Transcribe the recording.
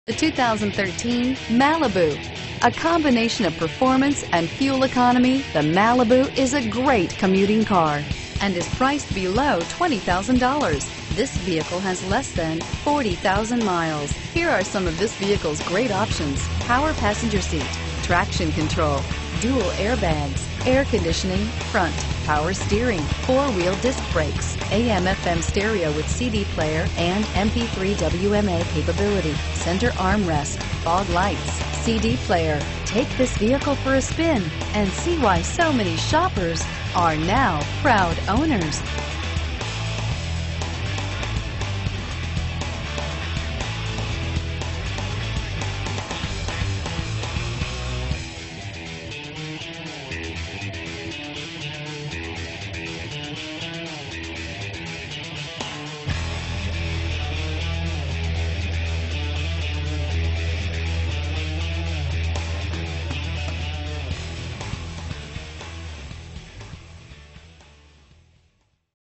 The 2013 Malibu. A combination of performance and fuel economy, the Malibu is a great commuting car and is priced below $20,000. This vehicle has less than 40,000 miles. Here are some of this vehicle's great options: power passenger seat, traction control, dual airbags, air conditioning, front, power steering, four-wheel disc brakes, AM/FM stereo with CD player and MP3 WMA capability, center armrest, fog lights, CD player. Take this vehicle for a spin and see why so many shoppers are now proud owners.